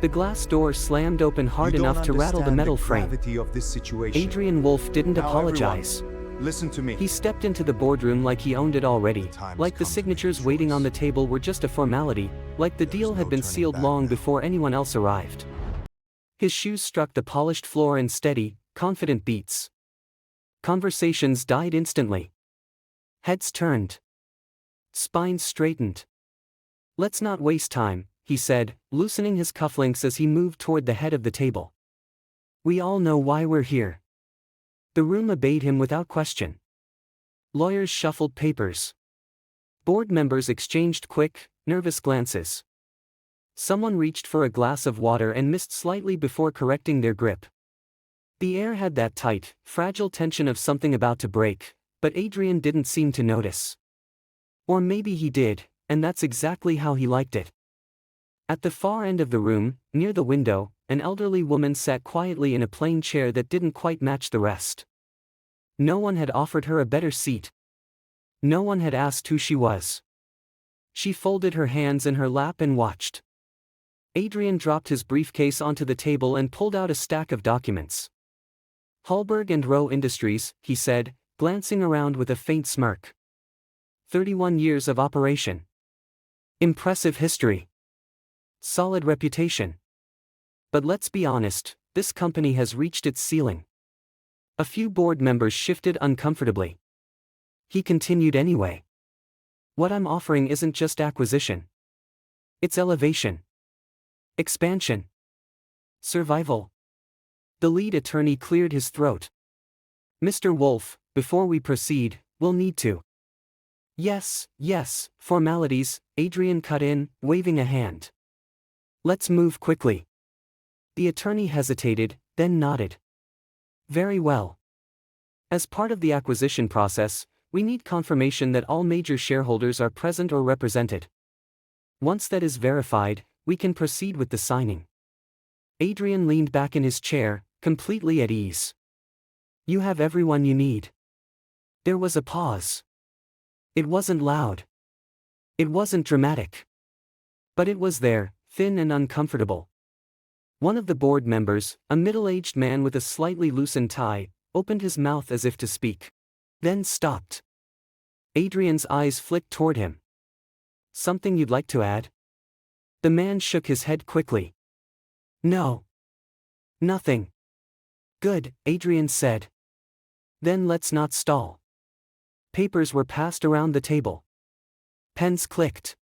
The glass door slammed open hard You don't enough to rattle the understand metal the frame. gravity of this situation. Adrian Wolf didn't Now, apologize. Listen to me. He stepped into the boardroom like he owned it already, Time's like the come to signatures make a waiting on the choice. table were just a formality, like the deal had no been turning sealed back long now. before anyone else arrived. His shoes struck the polished floor in steady, confident beats. Conversations died instantly. Heads turned. Spines straightened. "Let's not waste time," he said, loosening his cufflinks as he moved toward the head of the table. "We all know why we're here." The room obeyed him without question. Lawyers shuffled papers. Board members exchanged quick, nervous glances. Someone reached for a glass of water and missed slightly before correcting their grip. The air had that tight, fragile tension of something about to break, but Adrian didn't seem to notice. Or maybe he did, and that's exactly how he liked it. At the far end of the room, near the window, an elderly woman sat quietly in a plain chair that didn't quite match the rest. No one had offered her a better seat. No one had asked who she was. She folded her hands in her lap and watched. Adrian dropped his briefcase onto the table and pulled out a stack of documents. "Hallberg and Rowe Industries," he said, glancing around with a faint smirk. 31 years of operation. Impressive history. Solid reputation. But let's be honest, this company has reached its ceiling. A few board members shifted uncomfortably. He continued anyway. "What I'm offering isn't just acquisition. It's elevation. Expansion. Survival." The lead attorney cleared his throat. "Mr. Wolf, before we proceed, we'll need to." Yes, formalities," Adrian cut in, waving a hand. "Let's move quickly." The attorney hesitated, then nodded. "Very well. As part of the acquisition process, we need confirmation that all major shareholders are present or represented. Once that is verified, we can proceed with the signing." Adrian leaned back in his chair, completely at ease. "You have everyone you need." There was a pause. It wasn't loud. It wasn't dramatic. But it was there, thin and uncomfortable. One of the board members, a middle-aged man with a slightly loosened tie, opened his mouth as if to speak. Then stopped. Adrian's eyes flicked toward him. "Something you'd like to add?" The man shook his head quickly. "No. Nothing." "Good," Adrian said. "Then let's not stall." Papers were passed around the table. Pens clicked.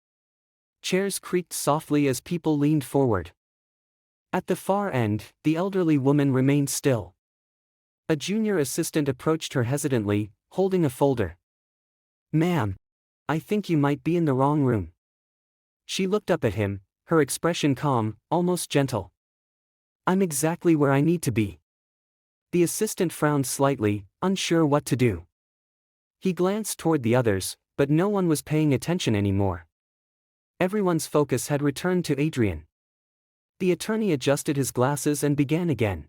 Chairs creaked softly as people leaned forward. At the far end, the elderly woman remained still. A junior assistant approached her hesitantly, holding a folder. "Ma'am, I think you might be in the wrong room." She looked up at him, her expression calm, almost gentle. "I'm exactly where I need to be." The assistant frowned slightly, unsure what to do. He glanced toward the others, but no one was paying attention anymore. Everyone's focus had returned to Adrian. The attorney adjusted his glasses and began again.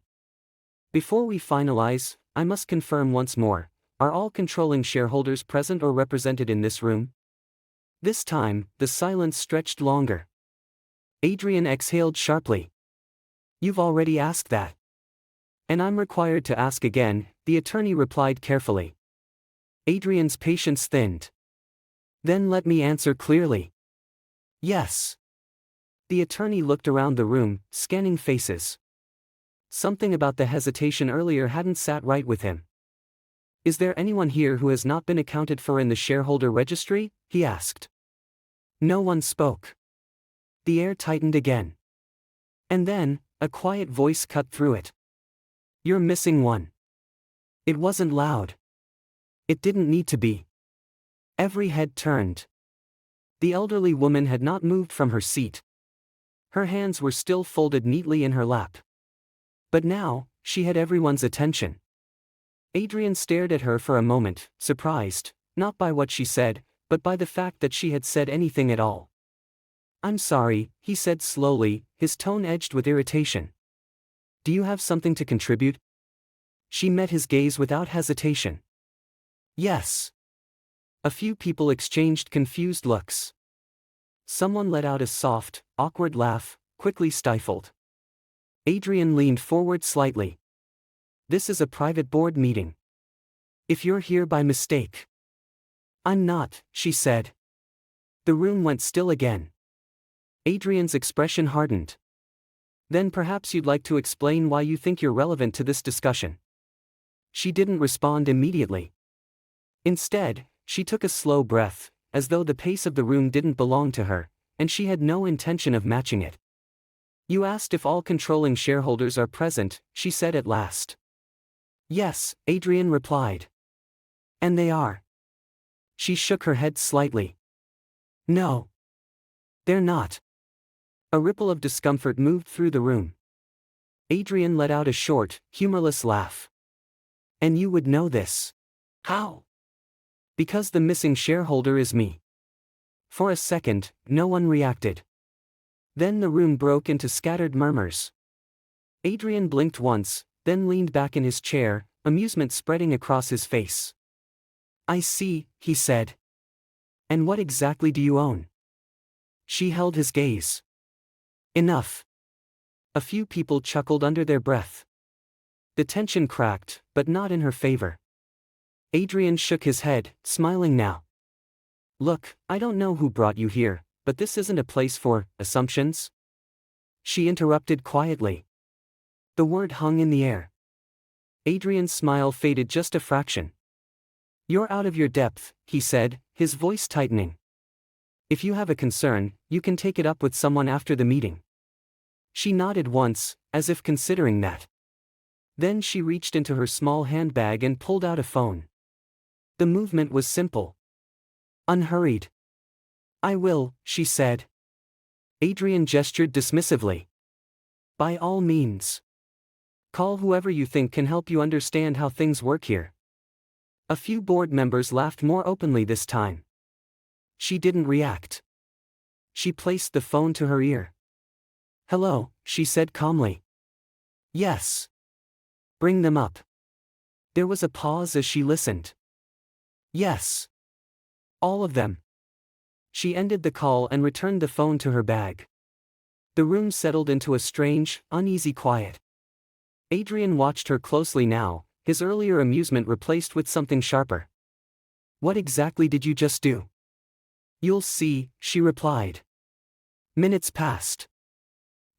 "Before we finalize, I must confirm once more, are all controlling shareholders present or represented in this room?" This time, the silence stretched longer. Adrian exhaled sharply. "You've already asked that." "And I'm required to ask again," the attorney replied carefully. Adrian's patience thinned. "Then let me answer clearly." "Yes." The attorney looked around the room, scanning faces. Something about the hesitation earlier hadn't sat right with him. "Is there anyone here who has not been accounted for in the shareholder registry?" he asked. No one spoke. The air tightened again. And then, a quiet voice cut through it. "You're missing one." It wasn't loud. It didn't need to be. Every head turned. The elderly woman had not moved from her seat. Her hands were still folded neatly in her lap. But now, she had everyone's attention. Adrian stared at her for a moment, surprised, not by what she said, but by the fact that she had said anything at all. "I'm sorry," he said slowly, his tone edged with irritation. "Do you have something to contribute?" She met his gaze without hesitation. "Yes." A few people exchanged confused looks. Someone let out a soft, awkward laugh, quickly stifled. Adrian leaned forward slightly. This is a private board meeting. If you're here by mistake. I'm not, she said. The room went still again. Adrian's expression hardened. Then perhaps you'd like to explain why you think you're relevant to this discussion. She didn't respond immediately. Instead, she took a slow breath, as though the pace of the room didn't belong to her, and she had no intention of matching it. You asked if all controlling shareholders are present, she said at last. Yes, Adrian replied. And they are. She shook her head slightly. No. They're not. A ripple of discomfort moved through the room. Adrian let out a short, humorless laugh. And you would know this. How? Because the missing shareholder is me. For a second, no one reacted. Then the room broke into scattered murmurs. Adrian blinked once, then leaned back in his chair, amusement spreading across his face. I see, he said. And what exactly do you own? She held his gaze. Enough. A few people chuckled under their breath. The tension cracked, but not in her favor. Adrian shook his head, smiling now. Look, I don't know who brought you here, but this isn't a place for assumptions. She interrupted quietly. The word hung in the air. Adrian's smile faded just a fraction. You're out of your depth, he said, his voice tightening. If you have a concern, you can take it up with someone after the meeting. She nodded once, as if considering that. Then she reached into her small handbag and pulled out a phone. The movement was simple. Unhurried. I will, she said. Adrian gestured dismissively. By all means. Call whoever you think can help you understand how things work here. A few board members laughed more openly this time. She didn't react. She placed the phone to her ear. Hello, she said calmly. Yes. Bring them up. There was a pause as she listened. Yes. All of them. She ended the call and returned the phone to her bag. The room settled into a strange, uneasy quiet. Adrian watched her closely now, his earlier amusement replaced with something sharper. What exactly did you just do? You'll see, she replied. Minutes passed.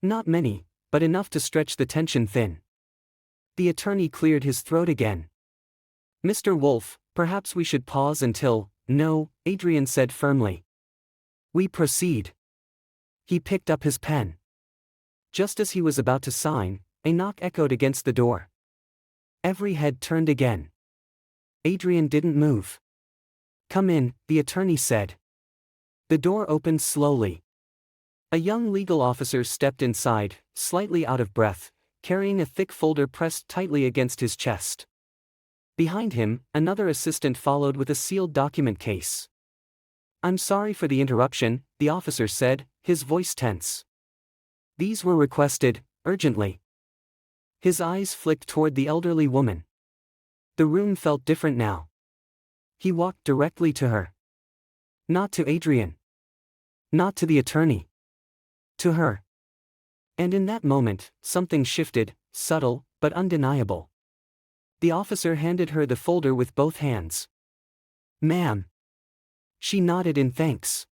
Not many, but enough to stretch the tension thin. The attorney cleared his throat again. Mr. Wolf, perhaps we should pause until. No, Adrian said firmly. We proceed. He picked up his pen. Just as he was about to sign, a knock echoed against the door. Every head turned again. Adrian didn't move. Come in, the attorney said. The door opened slowly. A young legal officer stepped inside, slightly out of breath, carrying a thick folder pressed tightly against his chest. Behind him, another assistant followed with a sealed document case. I'm sorry for the interruption, the officer said, his voice tense. These were requested, urgently. His eyes flicked toward the elderly woman. The room felt different now. He walked directly to her. Not to Adrian. Not to the attorney. To her. And in that moment, something shifted, subtle, but undeniable. The officer handed her the folder with both hands. Ma'am. She nodded in thanks.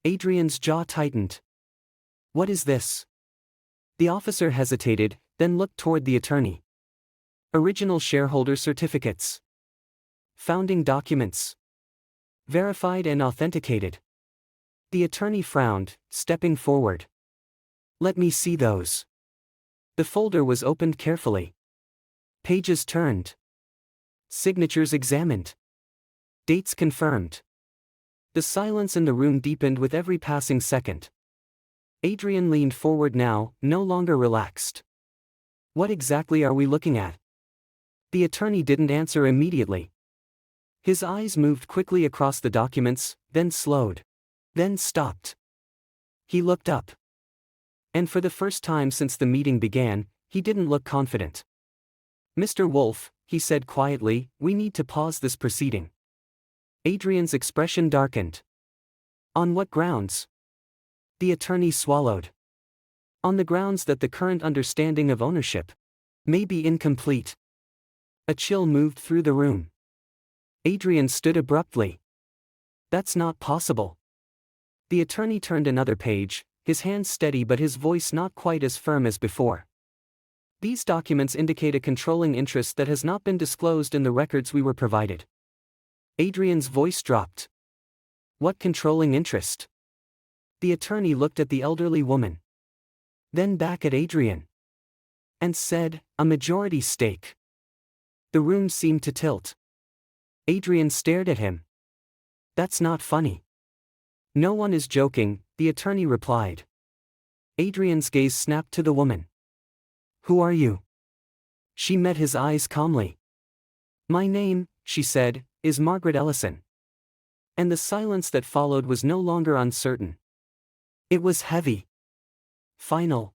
Adrian's jaw tightened. What is this? The officer hesitated, then looked toward the attorney. Original shareholder certificates. Founding documents. Verified and authenticated. The attorney frowned, stepping forward. Let me see those. The folder was opened carefully. Pages turned. Signatures examined. Dates confirmed. The silence in the room deepened with every passing second. Adrian leaned forward now, no longer relaxed. What exactly are we looking at? The attorney didn't answer immediately. His eyes moved quickly across the documents, then slowed. Then stopped. He looked up. And for the first time since the meeting began, he didn't look confident. Mr. Wolf, he said quietly, we need to pause this proceeding. Adrian's expression darkened. On what grounds? The attorney swallowed. On the grounds that the current understanding of ownership may be incomplete. A chill moved through the room. Adrian stood abruptly. That's not possible. The attorney turned another page, his hand steady but his voice not quite as firm as before. These documents indicate a controlling interest that has not been disclosed in the records we were provided. Adrian's voice dropped. What controlling interest? The attorney looked at the elderly woman. Then back at Adrian. And said, a majority stake. The room seemed to tilt. Adrian stared at him. That's not funny. No one is joking, the attorney replied. Adrian's gaze snapped to the woman. Who are you? She met his eyes calmly. My name, she said, is Margaret Ellison. And the silence that followed was no longer uncertain. It was heavy. Final.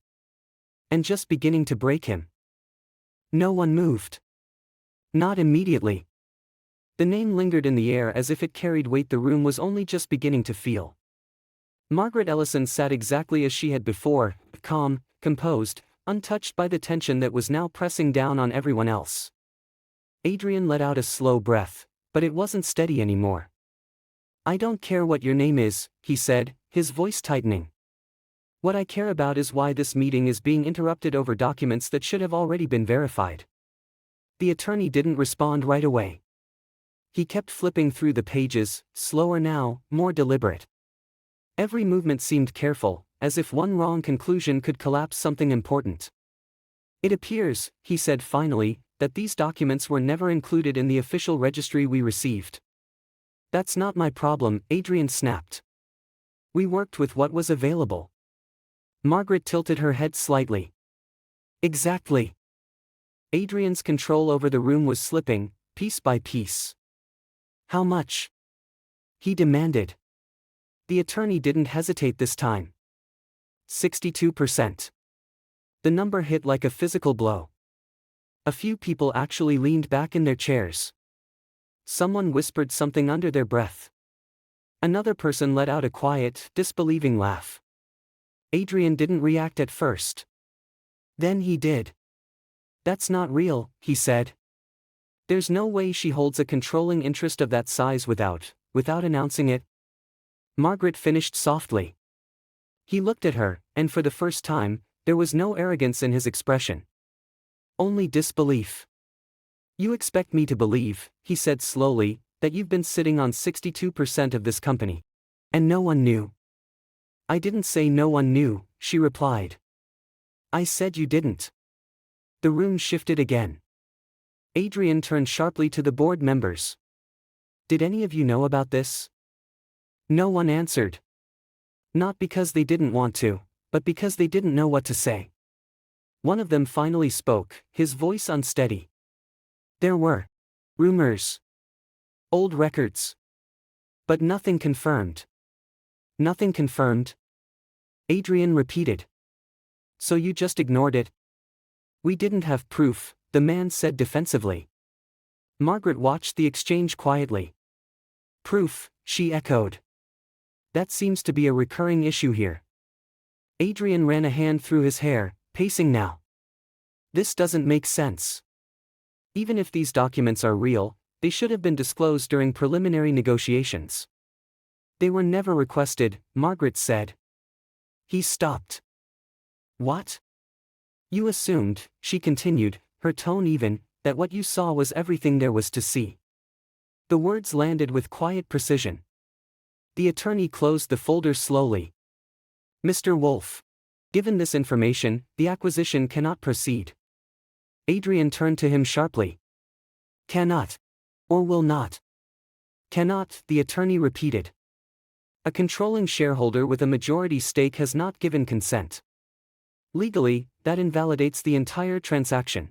And just beginning to break him. No one moved. Not immediately. The name lingered in the air as if it carried weight the room was only just beginning to feel. Margaret Ellison sat exactly as she had before, calm, composed, untouched by the tension that was now pressing down on everyone else. Adrian let out a slow breath, but it wasn't steady anymore. I don't care what your name is, he said, his voice tightening. What I care about is why this meeting is being interrupted over documents that should have already been verified. The attorney didn't respond right away. He kept flipping through the pages, slower now, more deliberate. Every movement seemed careful, as if one wrong conclusion could collapse something important. It appears, he said finally, that these documents were never included in the official registry we received. That's not my problem, Adrian snapped. We worked with what was available. Margaret tilted her head slightly. Exactly. Adrian's control over the room was slipping, piece by piece. How much? He demanded. The attorney didn't hesitate this time. 62%. The number hit like a physical blow. A few people actually leaned back in their chairs. Someone whispered something under their breath. Another person let out a quiet, disbelieving laugh. Adrian didn't react at first. Then he did. That's not real, he said. There's no way she holds a controlling interest of that size without announcing it. Margaret finished softly. He looked at her, and for the first time, there was no arrogance in his expression. Only disbelief. You expect me to believe, he said slowly, that you've been sitting on 62% of this company. And no one knew. I didn't say no one knew, she replied. I said you didn't. The room shifted again. Adrian turned sharply to the board members. Did any of you know about this? No one answered. Not because they didn't want to, but because they didn't know what to say. One of them finally spoke, his voice unsteady. There were rumors. Old records. But nothing confirmed. Nothing confirmed? Adrian repeated. So you just ignored it? We didn't have proof, the man said defensively. Margaret watched the exchange quietly. Proof, she echoed. That seems to be a recurring issue here. Adrian ran a hand through his hair, pacing now. This doesn't make sense. Even if these documents are real, they should have been disclosed during preliminary negotiations. They were never requested, Margaret said. He stopped. What? You assumed, she continued, her tone even, that what you saw was everything there was to see. The words landed with quiet precision. The attorney closed the folder slowly. Mr. Wolf. Given this information, the acquisition cannot proceed. Adrian turned to him sharply. Cannot. Or will not. Cannot, the attorney repeated. A controlling shareholder with a majority stake has not given consent. Legally, that invalidates the entire transaction.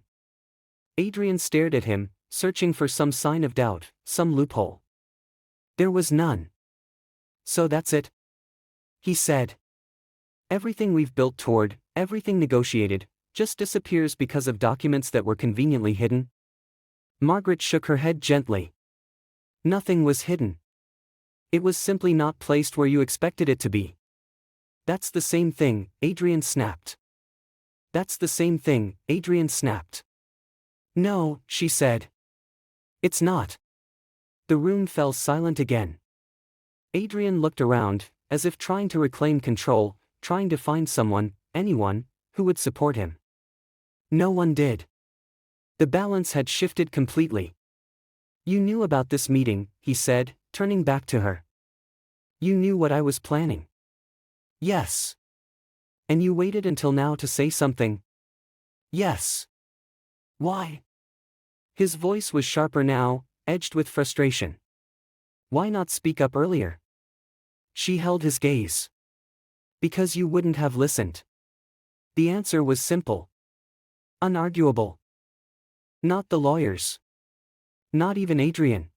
Adrian stared at him, searching for some sign of doubt, some loophole. There was none. So that's it? He said. Everything we've built toward, everything negotiated, just disappears because of documents that were conveniently hidden? Margaret shook her head gently. Nothing was hidden. It was simply not placed where you expected it to be. That's the same thing, Adrian snapped. That's the same thing, Adrian snapped. No, she said. It's not. The room fell silent again. Adrian looked around, as if trying to reclaim control, trying to find someone, anyone, who would support him. No one did. The balance had shifted completely. You knew about this meeting, he said, turning back to her. You knew what I was planning. Yes. And you waited until now to say something? Yes. Why? His voice was sharper now, edged with frustration. Why not speak up earlier? She held his gaze. Because you wouldn't have listened. The answer was simple. Unarguable. Not the lawyers. Not even Adrian.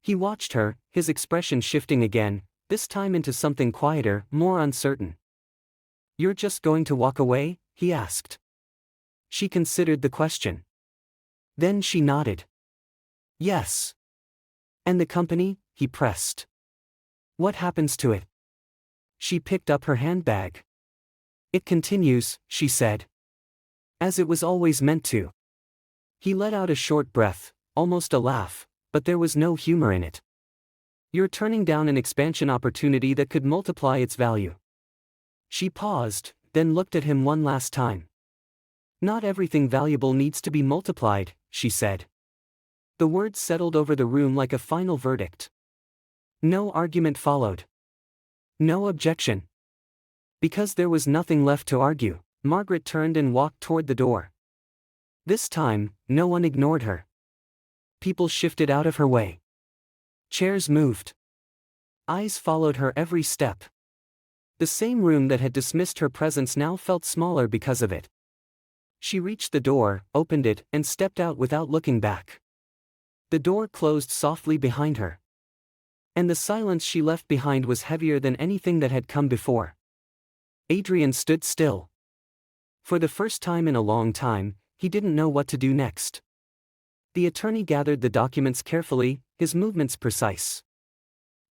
He watched her, his expression shifting again, this time into something quieter, more uncertain. You're just going to walk away? He asked. She considered the question. Then she nodded. Yes. And the company? He pressed. What happens to it? She picked up her handbag. It continues, she said. As it was always meant to. He let out a short breath, almost a laugh, but there was no humor in it. You're turning down an expansion opportunity that could multiply its value. She paused, then looked at him one last time. Not everything valuable needs to be multiplied, she said. The words settled over the room like a final verdict. No argument followed. No objection. Because there was nothing left to argue, Margaret turned and walked toward the door. This time, no one ignored her. People shifted out of her way. Chairs moved. Eyes followed her every step. The same room that had dismissed her presence now felt smaller because of it. She reached the door, opened it, and stepped out without looking back. The door closed softly behind her. And the silence she left behind was heavier than anything that had come before. Adrian stood still. For the first time in a long time, he didn't know what to do next. The attorney gathered the documents carefully, his movements precise.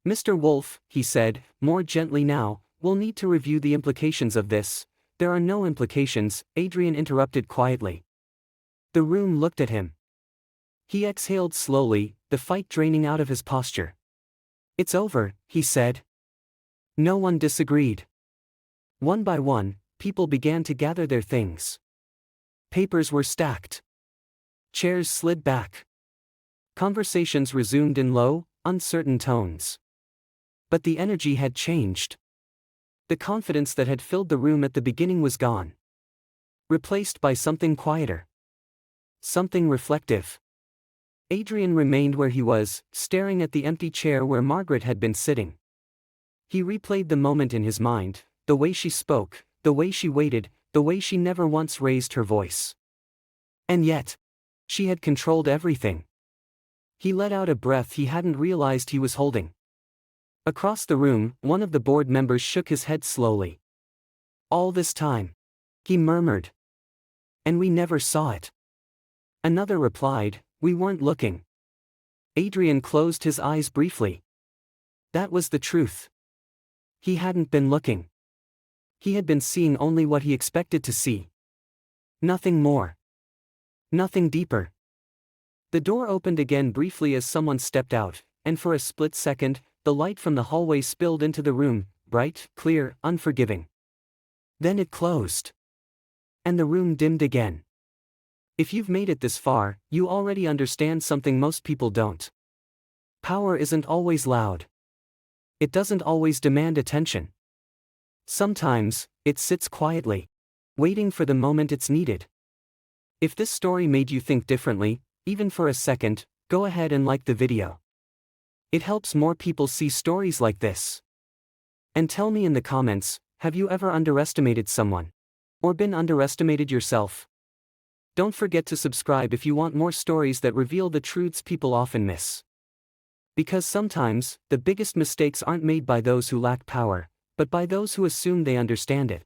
Mr. Wolf, he said, more gently now, we'll need to review the implications of this. There are no implications, Adrian interrupted quietly. The room looked at him. He exhaled slowly, the fight draining out of his posture. It's over, he said. No one disagreed. One by one, people began to gather their things. Papers were stacked. Chairs slid back. Conversations resumed in low, uncertain tones. But the energy had changed. The confidence that had filled the room at the beginning was gone. Replaced by something quieter. Something reflective. Adrian remained where he was, staring at the empty chair where Margaret had been sitting. He replayed the moment in his mind, the way she spoke, the way she waited, the way she never once raised her voice. And yet, she had controlled everything. He let out a breath he hadn't realized he was holding. Across the room, one of the board members shook his head slowly. All this time, he murmured. And we never saw it. Another replied, we weren't looking. Adrian closed his eyes briefly. That was the truth. He hadn't been looking. He had been seeing only what he expected to see. Nothing more. Nothing deeper. The door opened again briefly as someone stepped out, and for a split second, the light from the hallway spilled into the room, bright, clear, unforgiving. Then it closed. And the room dimmed again. If you've made it this far, you already understand something most people don't. Power isn't always loud. It doesn't always demand attention. Sometimes, it sits quietly, waiting for the moment it's needed. If this story made you think differently, even for a second, go ahead and like the video. It helps more people see stories like this. And tell me in the comments, have you ever underestimated someone? Or been underestimated yourself? Don't forget to subscribe if you want more stories that reveal the truths people often miss. Because sometimes, the biggest mistakes aren't made by those who lack power, but by those who assume they understand it.